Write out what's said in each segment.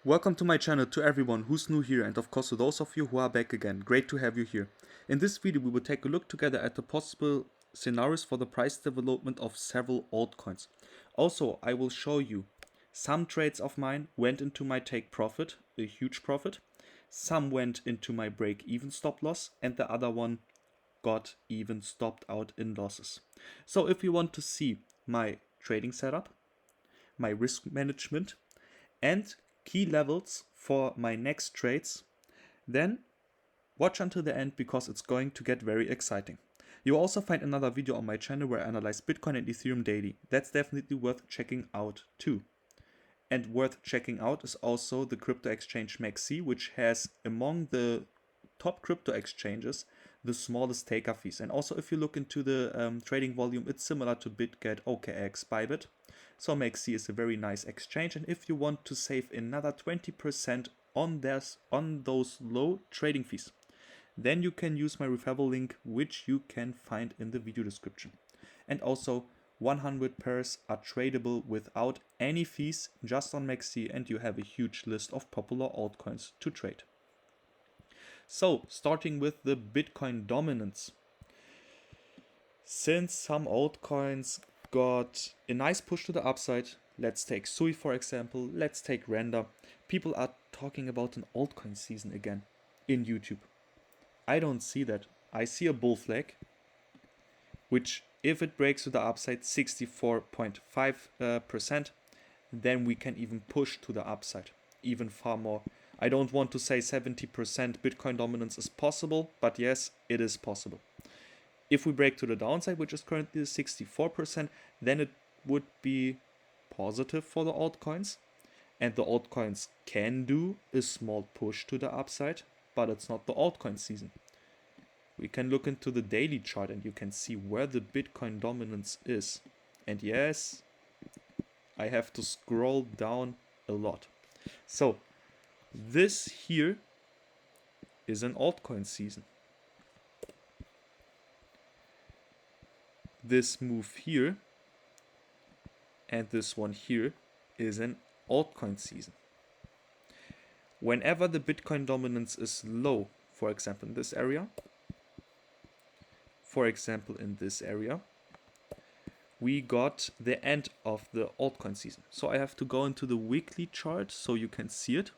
Welcome to my channel, to everyone who's new here, and of course to those of you who are back again. Great to have you here. In this video we will take a look together at the possible scenarios for the price development of several altcoins. Also, I will show you some trades of mine went into my take profit, a huge profit. Some went into my break-even stop loss, and the other one got even stopped out in losses. So if you want to see my trading setup, my risk management, and key levels for my next trades, then watch until the end because it's going to get very exciting. You'll also find another video on my channel where I analyze Bitcoin and Ethereum daily. That's definitely worth checking out too. And worth checking out is also the crypto exchange mexc, which has among the top crypto exchanges the smallest taker fees. And also if you look into the trading volume, it's similar to Bitget, OKX, Bybit. So mexc is a very nice exchange, and if you want to save another 20% on those low trading fees, then you can use my referral link, which you can find in the video description. And also 100 pairs are tradable without any fees just on mexc, and you have a huge list of popular altcoins to trade. So starting with the Bitcoin dominance. Since some altcoins got a nice push to the upside, let's take SUI for example, let's take Render, people are talking about an altcoin season again in YouTube. I don't see that. I see a bull flag, which if it breaks to the upside 64.5%, then we can even push to the upside even far more. I don't want to say 70% Bitcoin dominance is possible, but yes, it is possible. If we break to the downside, which is currently 64%, then it would be positive for the altcoins. And the altcoins can do a small push to the upside, but it's not the altcoin season. We can look into the daily chart and you can see where the Bitcoin dominance is. And yes, I have to scroll down a lot. So this here is an altcoin season. This move here and this one here is an altcoin season. Whenever the Bitcoin dominance is low, for example in this area, we got the end of the altcoin season. So I have to go into the weekly chart so you can see it.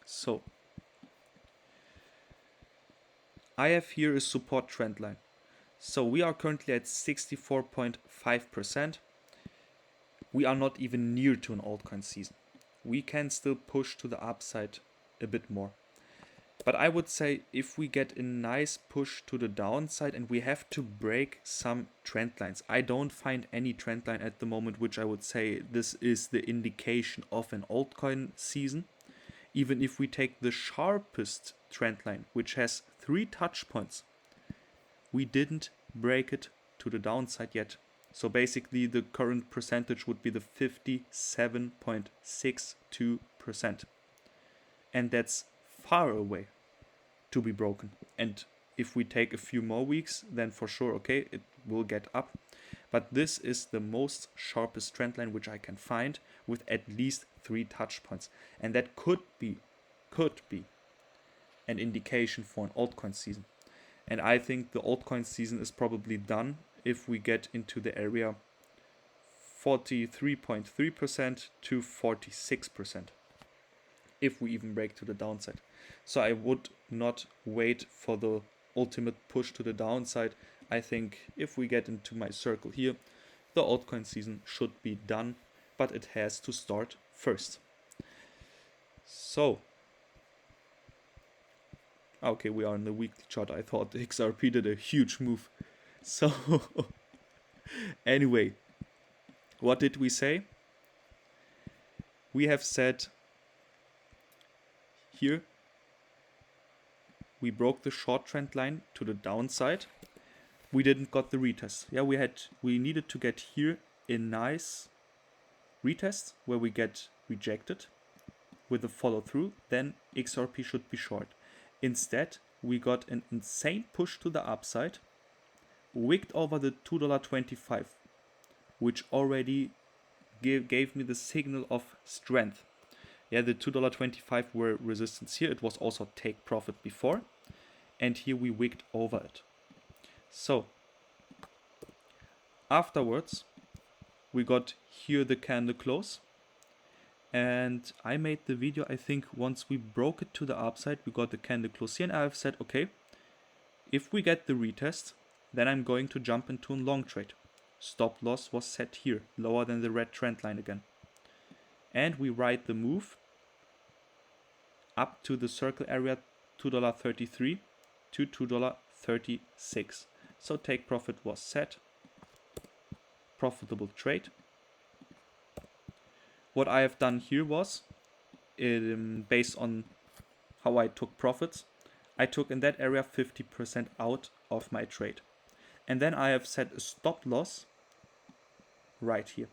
So I have here a support trend line. So we are currently at 64.5%. We are not even near to an altcoin season. We can still push to the upside a bit more. But I would say if we get a nice push to the downside and we have to break some trend lines. I don't find any trend line at the moment which I would say this is the indication of an altcoin season. Even if we take the sharpest trend line, which has 3 touch points, we didn't break it to the downside yet. So basically the current percentage would be the 57.62%. And that's far away to be broken. And if we take a few more weeks, then for sure, okay, it will get up. But this is the most sharpest trend line which I can find with at least 3 touch points. And that could be an indication for an altcoin season. And I think the altcoin season is probably done if we get into the area 43.3% to 46%. If we even break to the downside. So I would not wait for the ultimate push to the downside. I think if we get into my circle here, the altcoin season should be done, but it has to start first. So, okay, we are in the weekly chart. I thought the XRP did a huge move. So, anyway, what did we say? We have said here we broke the short trend line to the downside. We didn't got the retest. Yeah, we needed to get here a nice retest where we get rejected with a follow through, then XRP should be short. Instead, we got an insane push to the upside, wicked over the $2.25, which already gave me the signal of strength. Yeah, the $2.25 were resistance here. It was also take profit before. And here we wigged over it. So afterwards, we got here the candle close. And I made the video, I think, once we broke it to the upside, we got the candle close here. And I've said, okay, if we get the retest, then I'm going to jump into a long trade. Stop loss was set here, lower than the red trend line again. And we ride the move up to the circle area $2.33 to $2.36. So take profit was set. Profitable trade. What I have done here was, based on how I took profits, I took in that area 50% out of my trade. And then I have set a stop loss right here.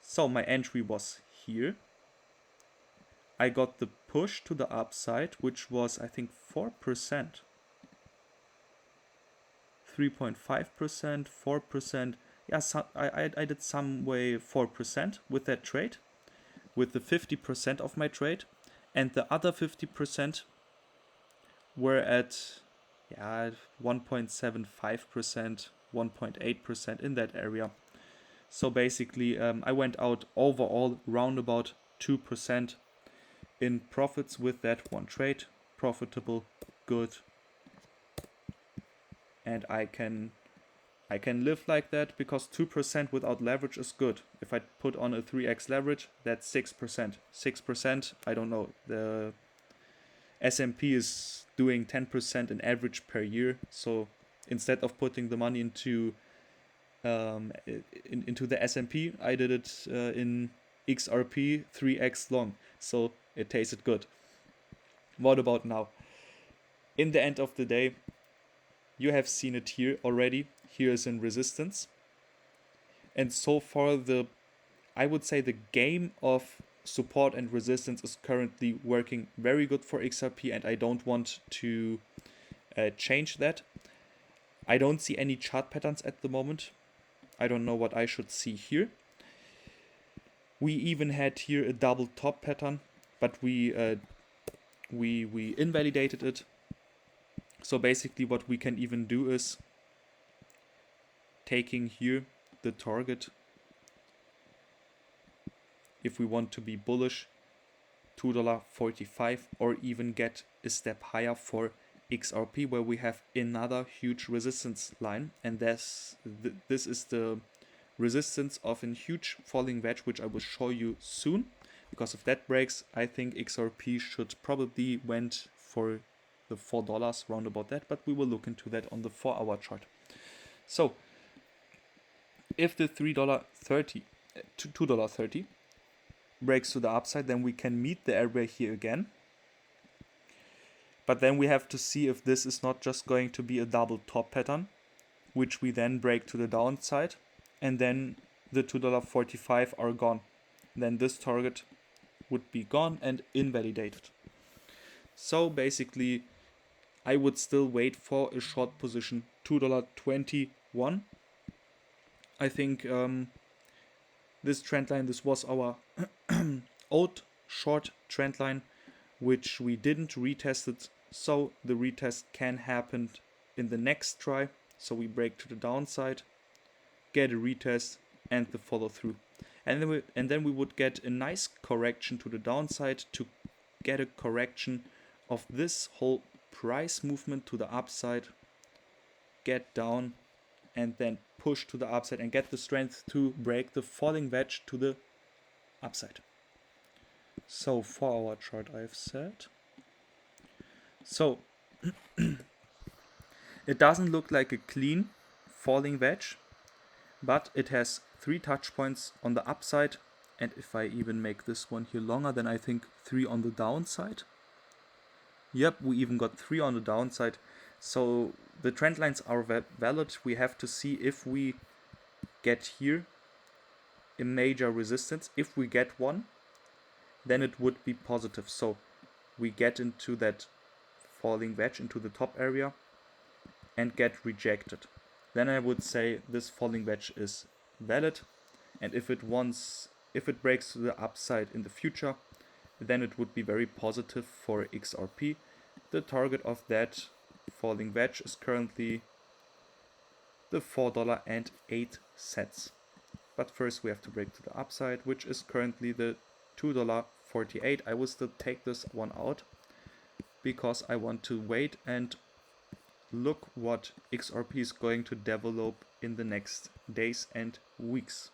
So my entry was here. I got the push to the upside, which was, I think, 4%. 3.5%, 4%. Yeah, so I did some way 4% with that trade, with the 50% of my trade. And the other 50% were at 1.75%, 1.8% in that area. So basically, I went out overall round about 2% in profits with that one trade. Profitable, good, and I can live like that because 2% without leverage is good. If I put on a 3x leverage, that's 6%. 6%, I don't know. The S&P is doing 10% in average per year. So instead of putting the money into the S&P, I did it in XRP 3x long. So it tasted good. What about now? In the end of the day, you have seen it here already. Here is in resistance. And so far, I would say the game of support and resistance is currently working very good for XRP, and I don't want to change that. I don't see any chart patterns at the moment. I don't know what I should see here. We even had here a double top pattern, but we invalidated it. So basically what we can even do is taking here the target, if we want to be bullish, $2.45, or even get a step higher for XRP, where we have another huge resistance line, and this is the resistance of a huge falling wedge, which I will show you soon. Because if that breaks, I think XRP should probably went for the $4 round about that, but we will look into that on the 4-hour chart. So if the $3.30 to $2.30 breaks to the upside, then we can meet the area here again. But then we have to see if this is not just going to be a double top pattern, which we then break to the downside, and then the $2.45 are gone. Then this target would be gone and invalidated. So basically, I would still wait for a short position, $2.21. I think this trend line, this was our old short trend line, which we didn't retest it. So the retest can happen in the next try. So we break to the downside, get a retest, and the follow through. And then we would get a nice correction to the downside to get a correction of this whole price movement to the upside, get down, and then push to the upside and get the strength to break the falling wedge to the upside. So 4-hour chart I've set. So it doesn't look like a clean falling wedge, but it has 3 touch points on the upside, and if I even make this one here longer, then I think 3 on the downside. Yep, we even got 3 on the downside. So the trend lines are valid. We have to see if we get here a major resistance. If we get one, then it would be positive. So we get into that falling wedge into the top area and get rejected. Then I would say this falling wedge is valid. And if it once If it breaks to the upside in the future, then it would be very positive for XRP. The target of that falling wedge is currently the $4.08. But first we have to break to the upside, which is currently the $2.48. I will still take this one out because I want to wait and look what XRP is going to develop in the next days and weeks.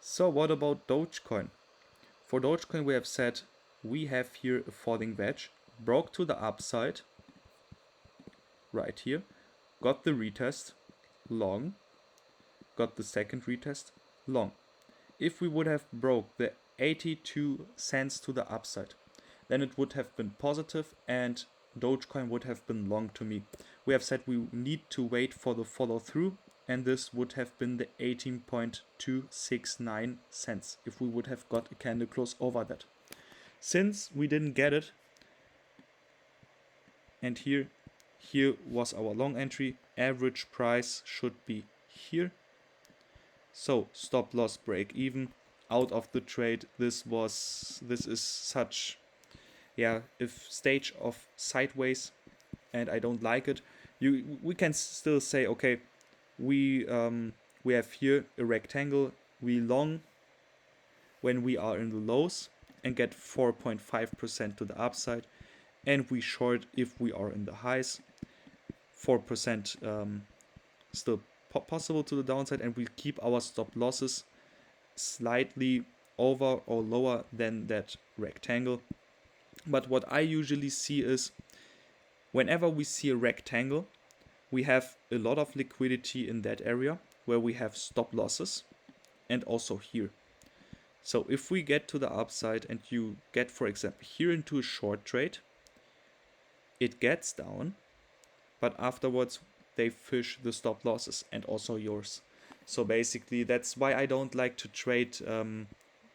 So what about Dogecoin? For Dogecoin we have said we have here a falling wedge, broke to the upside, right here, got the retest, long, got the second retest, long. If we would have broke the 82 cents to the upside, then it would have been positive and Dogecoin would have been long to me. We have said we need to wait for the follow through, and this would have been the 18.269 cents if we would have got a candle close over that. Since we didn't get it, and here was our long entry, average price should be here. So stop loss break even, out of the trade. This is such, yeah, if stage of sideways, and I don't like it. We can still say, okay, we have here a rectangle, we long when we are in the lows and get 4.5% to the upside, and we short if we are in the highs, 4% still possible to the downside, and we keep our stop losses slightly over or lower than that rectangle. But what I usually see is whenever we see a rectangle, we have a lot of liquidity in that area where we have stop losses, and also here. So if we get to the upside and you get, for example, here into a short trade, it gets down, but afterwards they fish the stop losses and also yours. So basically that's why I don't like to trade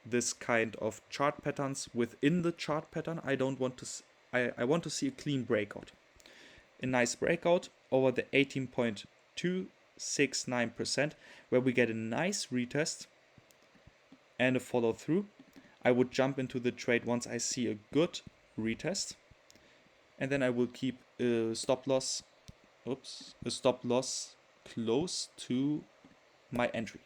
this kind of chart patterns within the chart pattern. I want to see a clean breakout. A nice breakout over the 18.269% where we get a nice retest and a follow through. I would jump into the trade once I see a good retest, and then I will keep a stop loss close to my entry,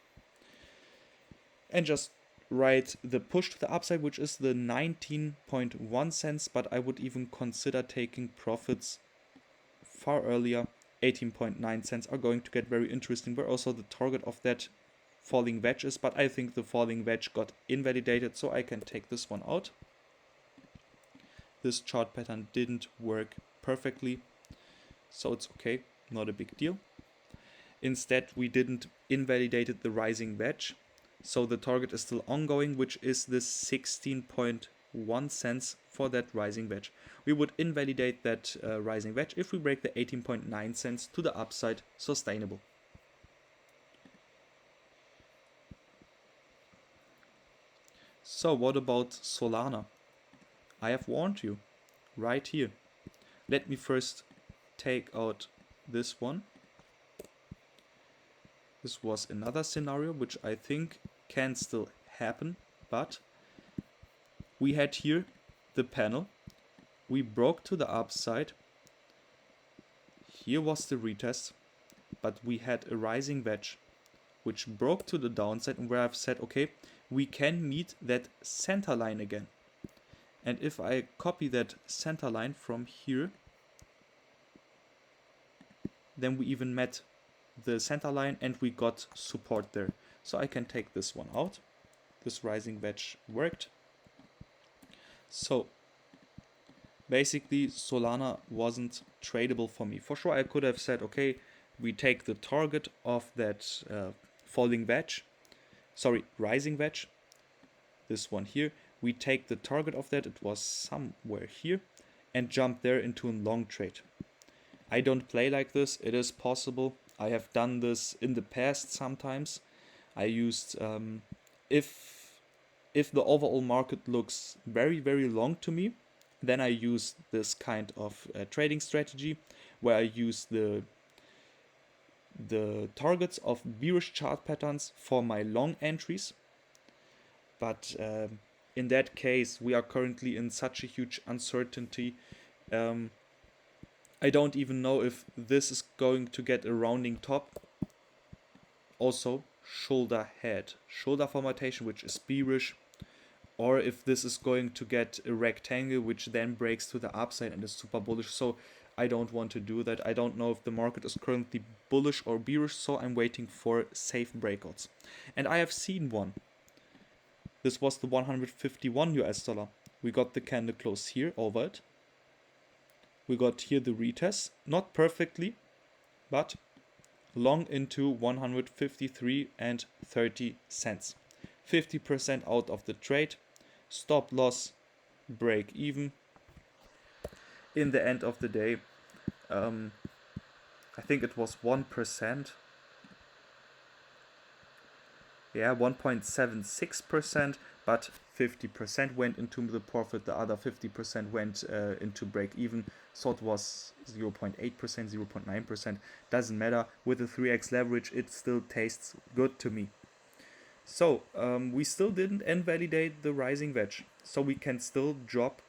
and just write the push to the upside, which is the 19.1 cents, but I would even consider taking profits far earlier. 18.9 cents are going to get very interesting, where also the target of that falling wedge is, but I think the falling wedge got invalidated, so I can take this one out. This chart pattern didn't work perfectly, so it's okay, not a big deal. Instead, we didn't invalidate the rising wedge, so the target is still ongoing, which is the 16.1 cents for that rising wedge. We would invalidate that rising wedge if we break the 18.9 cents to the upside, sustainable. So what about Solana? I have warned you right here. Let me first take out this one. This was another scenario which I think can still happen, but we had here the panel. We broke to the upside. Here was the retest, but we had a rising wedge which broke to the downside, and where I've said, okay, we can meet that center line again. And if I copy that center line from here, then we even met the center line and we got support there. So I can take this one out. This rising wedge worked. So basically Solana wasn't tradable for me. For sure I could have said, okay, we take the target of that rising wedge, this one here, we take the target of that, it was somewhere here, and jump there into a long trade. I don't play like this. It is possible. I have done this in the past sometimes. I used, if the overall market looks very, very long to me, then I use this kind of trading strategy where I use the the targets of bearish chart patterns for my long entries, but in that case we are currently in such a huge uncertainty. I don't even know if this is going to get a rounding top. Also, shoulder formatation, which is bearish, or if this is going to get a rectangle which then breaks to the upside and is super bullish. So I don't want to do that. I don't know if the market is currently bullish or bearish, so I'm waiting for safe breakouts. And I have seen one. This was the 151 US dollar. We got the candle close here over it. We got here the retest, not perfectly, but long into 153 and 30 cents. 50% out of the trade. Stop loss, break even. In the end of the day, I think it was 1%. Yeah, 1.76%, but 50% went into the profit, the other 50% went into break even, so it was 0.8%, 0.9%, doesn't matter. With the 3x leverage, it still tastes good to me. So we still didn't invalidate the rising wedge, so we can still drop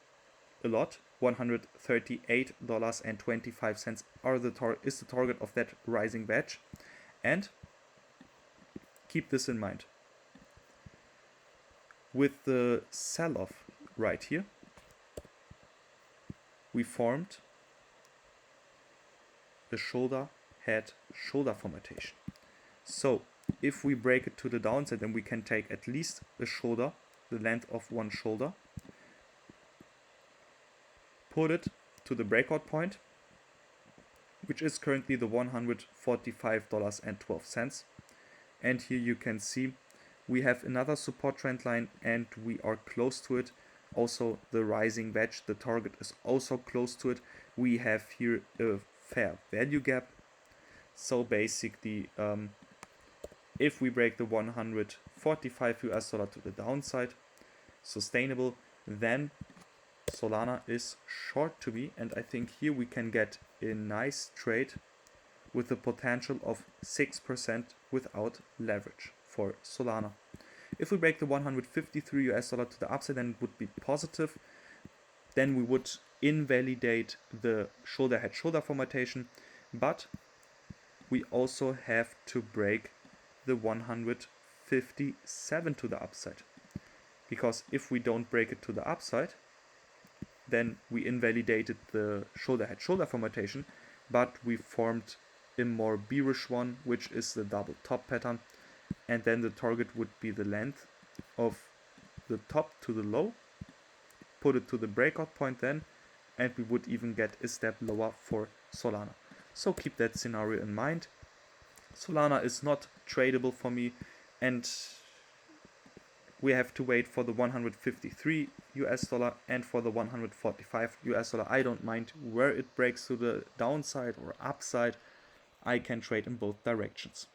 a lot. $138.25 is the target of that rising wedge, and keep this in mind. With the sell-off right here, we formed a shoulder formatation. So if we break it to the downside, then we can take at least a shoulder, the length of one shoulder, put it to the breakout point, which is currently the $145.12. And here you can see we have another support trend line and we are close to it. Also the rising wedge, the target is also close to it. We have here a fair value gap. So basically, if we break the 145 US dollar to the downside, sustainable, then Solana is short to me, and I think here we can get a nice trade with the potential of 6% without leverage for Solana. If we break the 153 US dollar to the upside, then it would be positive. Then we would invalidate the shoulder formatation, but we also have to break the 157 to the upside, because if we don't break it to the upside, then we invalidated the shoulder formatation, but we formed a more bearish one, which is the double top pattern, and then the target would be the length of the top to the low, put it to the breakout point then, and we would even get a step lower for Solana. So keep that scenario in mind. Solana is not tradable for me, and we have to wait for the 153 US dollar and for the 145 US dollar. I don't mind where it breaks to the downside or upside. I can trade in both directions.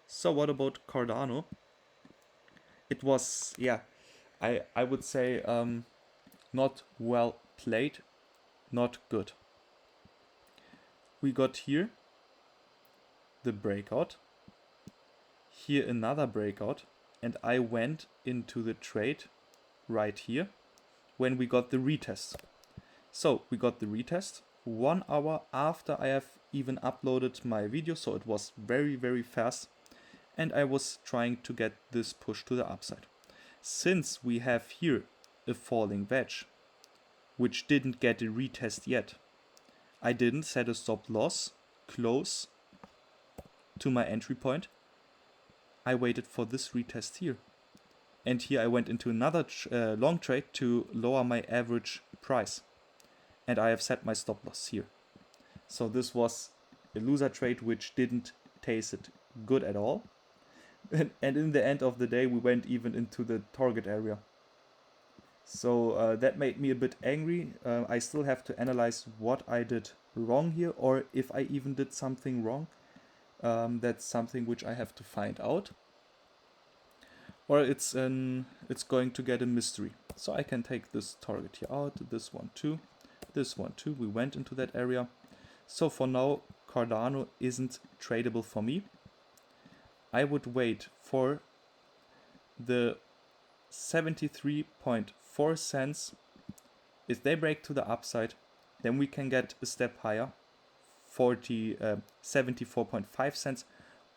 So what about Cardano? It was, yeah, I would say not well played, not good. We got here the breakout, here another breakout, and I went into the trade right here when we got the retest. So we got the retest 1 hour after I have even uploaded my video, so it was very, very fast, and I was trying to get this push to the upside. Since we have here a falling wedge, which didn't get a retest yet, I didn't set a stop loss close to my entry point. I waited for this retest here, and here I went into another long trade to lower my average price, and I have set my stop loss here. So this was a loser trade which didn't taste it good at all, and in the end of the day we went even into the target area. So that made me a bit angry. I still have to analyze what I did wrong here, or if I even did something wrong. That's something which I have to find out, or it's going to get a mystery. So I can take this target here out, this one too, we went into that area. So for now Cardano isn't tradable for me, I would wait for the 73.4 cents. If they break to the upside, then we can get a step higher, 74.5 cents,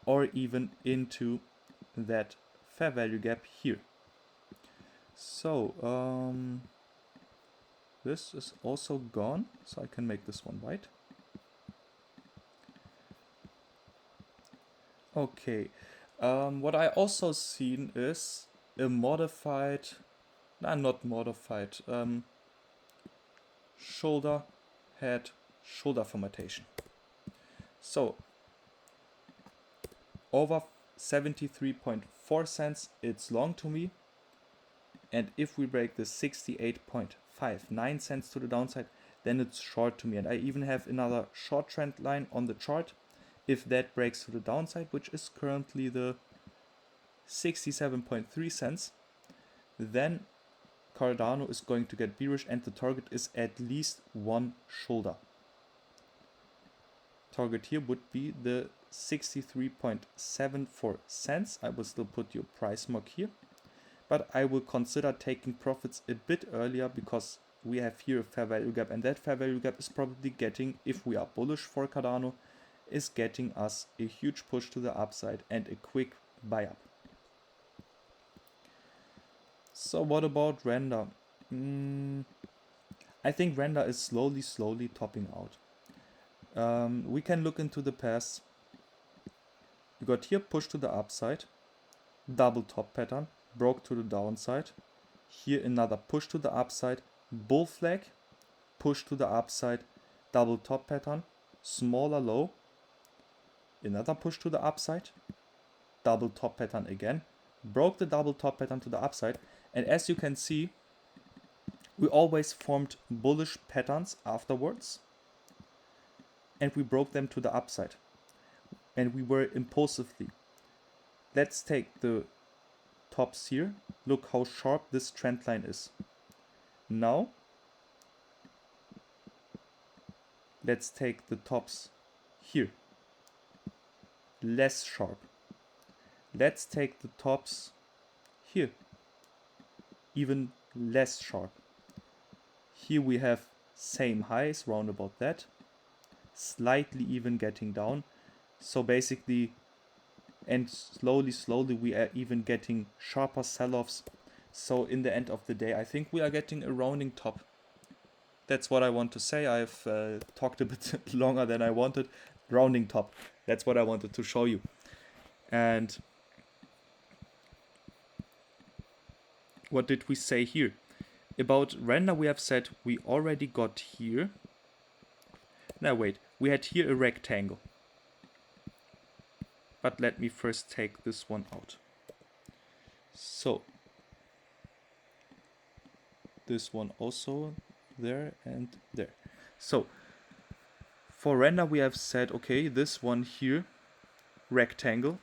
or even into that fair value gap here. So this is also gone, so I can make this one white. Okay, what I also seen is a modified, not modified, shoulder formatation. So over 73.4 cents, it's long to me. And if we break the 68.59 cents to the downside, then it's short to me. And I even have another short trend line on the chart. If that breaks to the downside, which is currently the 67.3 cents, then Cardano is going to get bearish and the target is at least one shoulder. Target here would be the 63.74 cents. I will still put your price mark here, but I will consider taking profits a bit earlier because we have here a fair value gap, and that fair value gap is probably getting, if we are bullish for Cardano, is getting us a huge push to the upside and a quick buy up. So what about render? I think render is slowly topping out. We can look into the past. We got here push to the upside, double top pattern, broke to the downside. Here another push to the upside, bull flag, push to the upside, double top pattern, smaller low, another push to the upside, double top pattern again, broke the double top pattern to the upside. And as you can see, we always formed bullish patterns afterwards, and we broke them to the upside, and we were impulsively. Let's take the tops here. Look how sharp this trend line is. Now let's take the tops here, less sharp. Let's take the tops here, even less sharp. Here we have same highs, round about that, slightly even getting down. So basically, and slowly we are even getting sharper sell-offs. So in the end of the day, I think we are getting a rounding top. That's what I want to say. I've talked a bit longer than I wanted. Rounding top. That's what I wanted to show you. And what did we say here? About render, we have said we already got here. Now wait, we had here a rectangle. But let me first take this one out. So this one also there and there. So for render we have said, okay, this one here, rectangle.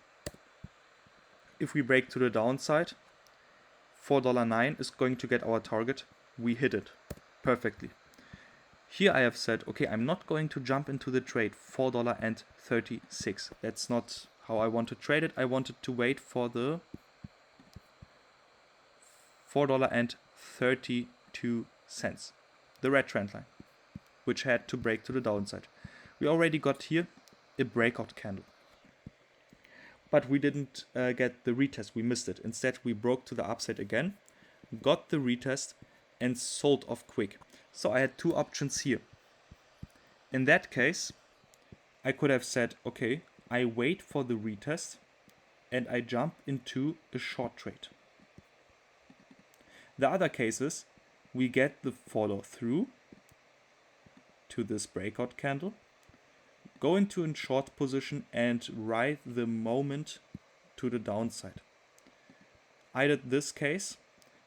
If we break to the downside, $4.09 is going to get our target. We hit it perfectly. Here I have said, okay, I'm not going to jump into the trade $4.36. That's not how I want to trade it. I wanted to wait for the $4.32, the red trend line, which had to break to the downside. We already got here a breakout candle, but we didn't get the retest. We missed it. Instead, we broke to the upside again, got the retest, and sold off quick. So I had two options here. In that case, I could have said, okay, I wait for the retest and I jump into a short trade. The other cases, we get the follow through to this breakout candle, go into a short position and ride the moment to the downside. I did this case.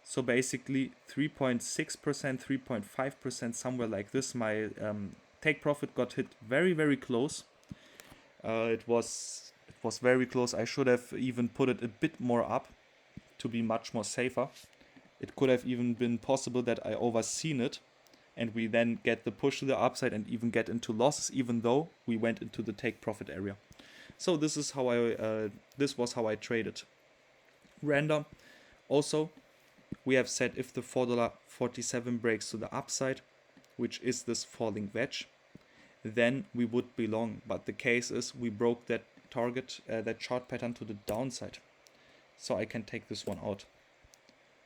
So basically 3.6%, 3.5%, somewhere like this. My take profit got hit very close. It was very close. I should have even put it a bit more up to be much more safer. It could have even been possible that I overseen it and we then get the push to the upside and even get into losses, even though we went into the take profit area. So this is how this was how I traded random. Also, we have said if the $4.47 breaks to the upside, which is this falling wedge, then we would be long. But the case is we broke that target, that chart pattern to the downside. So I can take this one out.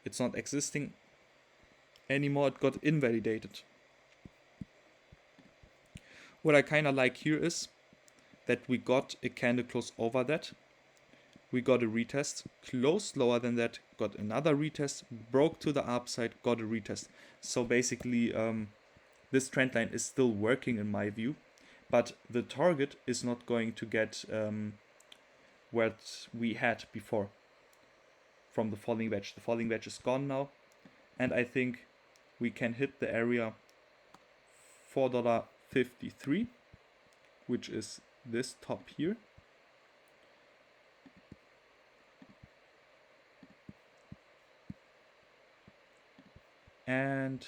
It's not existing anymore. It got invalidated. What I kind of like here is that we got a candle close over that. We got a retest, closed lower than that, got another retest, broke to the upside, got a retest. So basically, this trend line is still working in my view, but the target is not going to get what we had before from the falling wedge. The falling wedge is gone now, and I think we can hit the area $4.53, which is this top here. And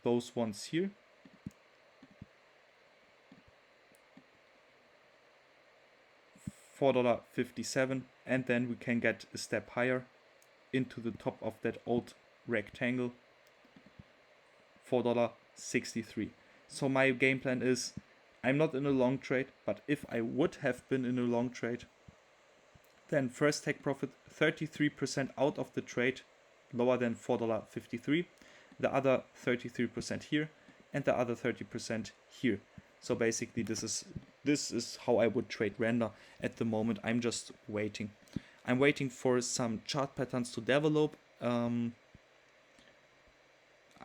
those ones here. $4.57, and then we can get a step higher into the top of that old rectangle, $4.63. So my game plan is, I'm not in a long trade, but if I would have been in a long trade, then first take profit 33% out of the trade, lower than $4.53, the other 33% here, and the other 30% here. So basically this is how I would trade render at the moment. I'm just waiting. I'm waiting for some chart patterns to develop.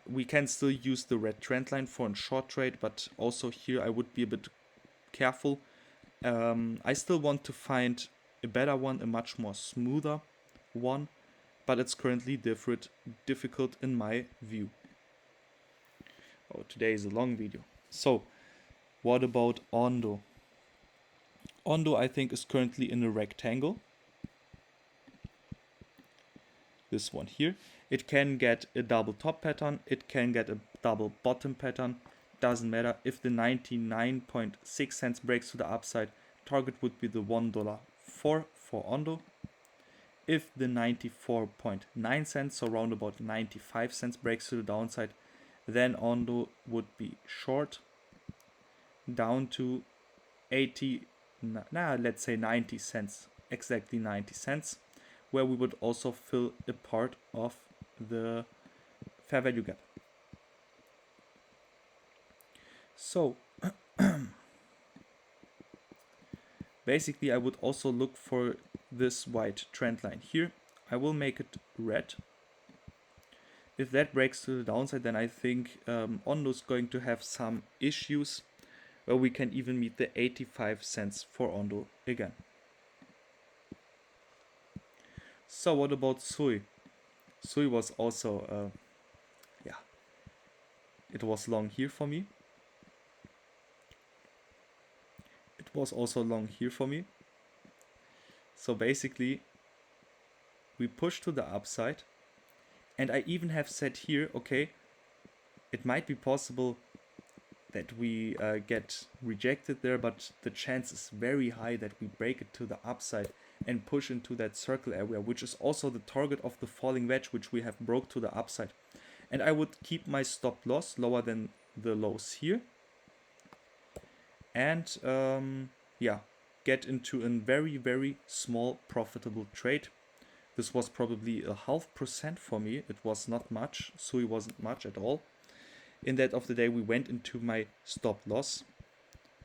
We can still use the red trend line for a short trade, but also here I would be a bit careful. I still want to find a better one, a much more smoother one, but it's currently difficult in my view. Oh, today is a long video. So, what about ONDO? ONDO, I think, is currently in a rectangle. This one here. It can get a double top pattern. It can get a double bottom pattern. Doesn't matter. If the 99.6 cents breaks to the upside, target would be the $1.04 for ONDO. If the 94.9 cents, so around about 95 cents breaks to the downside, then ONDO would be short down to 80, let's say 90 cents, exactly 90 cents, where we would also fill a part of the fair value gap. So basically I would also look for this white trend line here. I will make it red. If that breaks to the downside, then I think ONDO is going to have some issues where we can even meet the 85 cents for ONDO again. So what about SUI? SUI was also, it was long here for me. It was also long here for me. So basically, we push to the upside, and I even have said here, okay, it might be possible that we get rejected there, but the chance is very high that we break it to the upside and push into that circle area, which is also the target of the falling wedge, which we have broke to the upside. And I would keep my stop loss lower than the lows here, and get into a very, very small profitable trade. This was probably 0.5% for me. It was not much. SUI wasn't much at all. In that of the day, we went into my stop loss,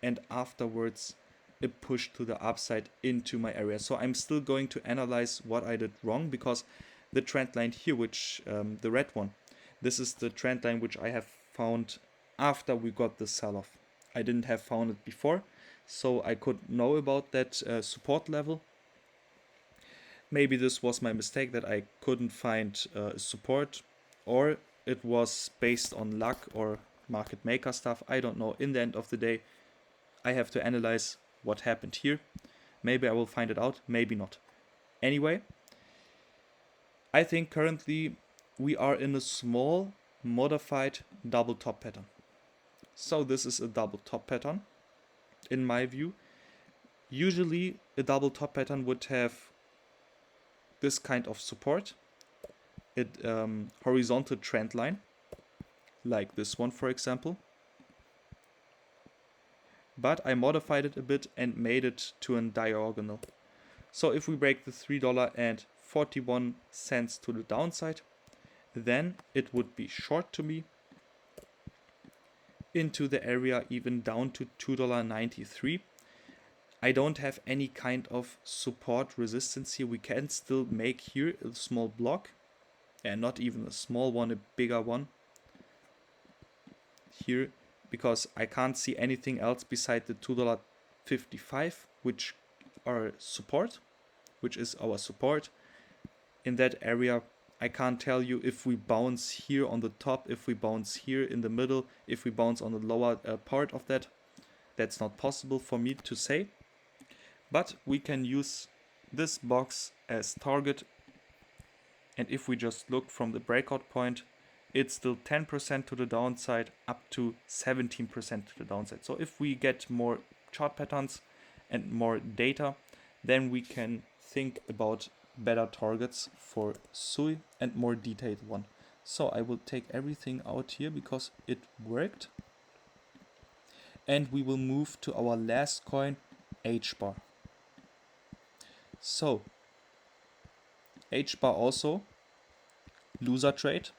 and afterwards it pushed to the upside into my area. So I'm still going to analyze what I did wrong, because the trend line here, which the red one, this is the trend line which I have found after we got the sell-off. I didn't have found it before, so I could know about that support level. Maybe this was my mistake, that I couldn't find support, or it was based on luck or market maker stuff. I don't know. In the end of the day, I have to analyze what happened here. Maybe I will find it out, maybe not. Anyway, I think currently we are in a small modified double top pattern. So this is a double top pattern in my view. Usually a double top pattern would have this kind of support, horizontal trend line, like this one for example. But I modified it a bit and made it to a diagonal. So if we break the $3.41 to the downside, then it would be short to me into the area even down to $2.93. I don't have any kind of support resistance here. We can still make here a small block, and not even a small one, a bigger one here, because I can't see anything else beside the $2.55, which are support, which is our support. In that area, I can't tell you if we bounce here on the top, if we bounce here in the middle, if we bounce on the lower part of that. That's not possible for me to say. But we can use this box as target. And if we just look from the breakout point, it's still 10% to the downside, up to 17% to the downside. So if we get more chart patterns and more data, then we can think about better targets for SUI and more detailed one. So I will take everything out here because it worked. And we will move to our last coin, HBAR. So HBAR also loser trade.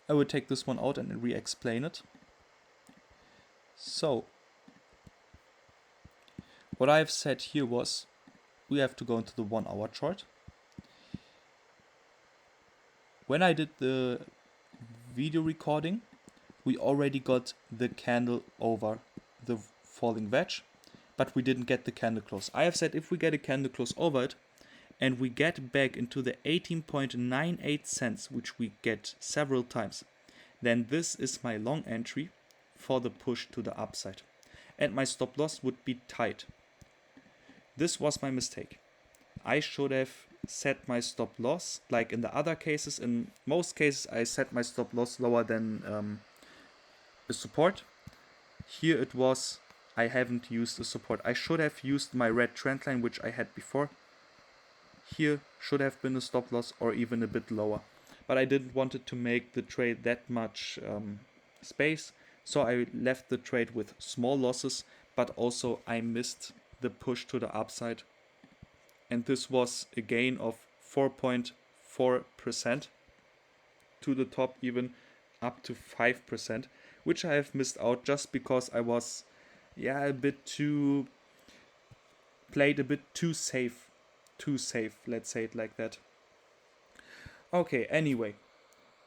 I will take this one out and re-explain it. So what I've said here was we have to go into the 1 hour chart. When I did the video recording, we already got the candle over the falling wedge, but we didn't get the candle close. I have said if we get a candle close over it and we get back into the 18.98 cents, which we get several times, then this is my long entry for the push to the upside. And my stop loss would be tight. This was my mistake. I should have set my stop loss like in the other cases. In most cases I set my stop loss lower than the support. Here it was, I haven't used the support. I should have used my red trend line, which I had before. Here should have been a stop loss or even a bit lower. But I didn't want it to make the trade that much space. So I left the trade with small losses, but also I missed the push to the upside. And this was a gain of 4.4% to the top, even up to 5%, which I have missed out just because I was played a bit too safe, let's say it like that. Okay, anyway,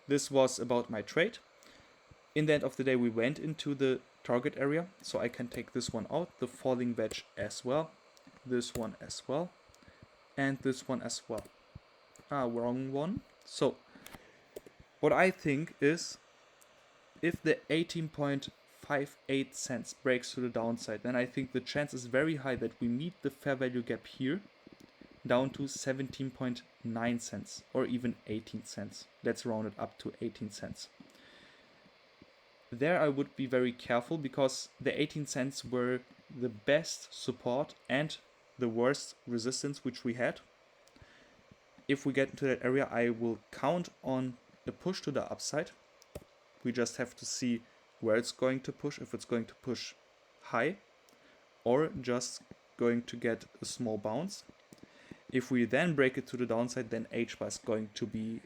this was about my trade. In the end of the day, we went into the target area, so I can take this one out, the falling wedge as well, this one as well, and this one as well. Wrong one. So what I think is, if the 18.58 cents breaks to the downside, then I think the chance is very high that we meet the fair value gap here down to 17.9 cents or even 18 cents. Let's round it up to 18 cents. There I would be very careful because the 18 cents were the best support and the worst resistance which we had. If we get into that area, I will count on the push to the upside. We just have to see where it's going to push, if it's going to push high or just going to get a small bounce. If we then break it to the downside, then HBAR is going to be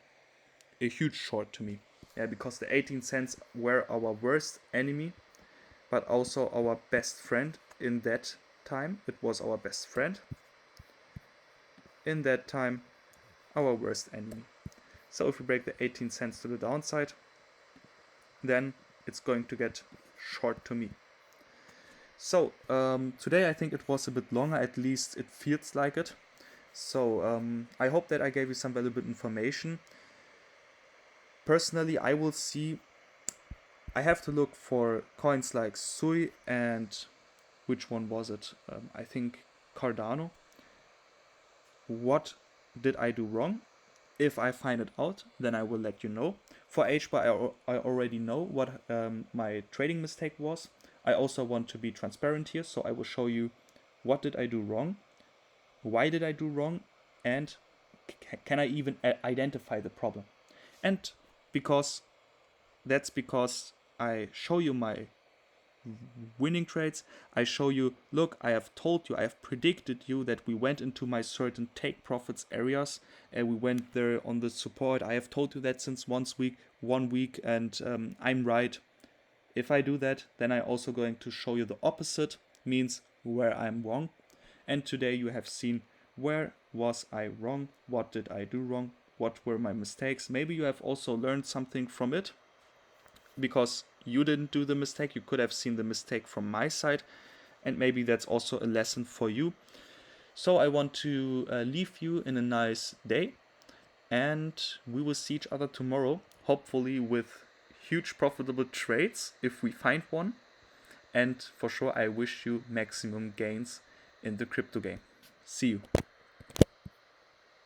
a huge short to me. Yeah, because the 18 cents were our worst enemy, but also our best friend in that time. It was our best friend. In that time, our worst enemy. So if we break the 18 cents to the downside, then it's going to get short to me. So today I think it was a bit longer, at least it feels like it. So I hope that I gave you some valuable information. Personally, I will see, I have to look for coins like SUI and which one was it? I think Cardano. What did I do wrong? If I find it out, then I will let you know. For HBAR, I already know what my trading mistake was. I also want to be transparent here, so I will show you what did I do wrong, why did I do wrong, and can I even identify the problem. And because I show you my winning trades, I show you, look, I have told you, I have predicted you that we went into my certain take profits areas and we went there on the support. I have told you that since 1 week, and I'm right. If I do that, then I'm also going to show you the opposite, means where I'm wrong. And today you have seen where was I wrong, what did I do wrong, what were my mistakes. Maybe you have also learned something from it, because you didn't do the mistake. You could have seen the mistake from my side, and maybe that's also a lesson for you. So I want to leave you in a nice day, and we will see each other tomorrow, hopefully with huge profitable trades if we find one. And for sure, I wish you maximum gains in the crypto game. See you.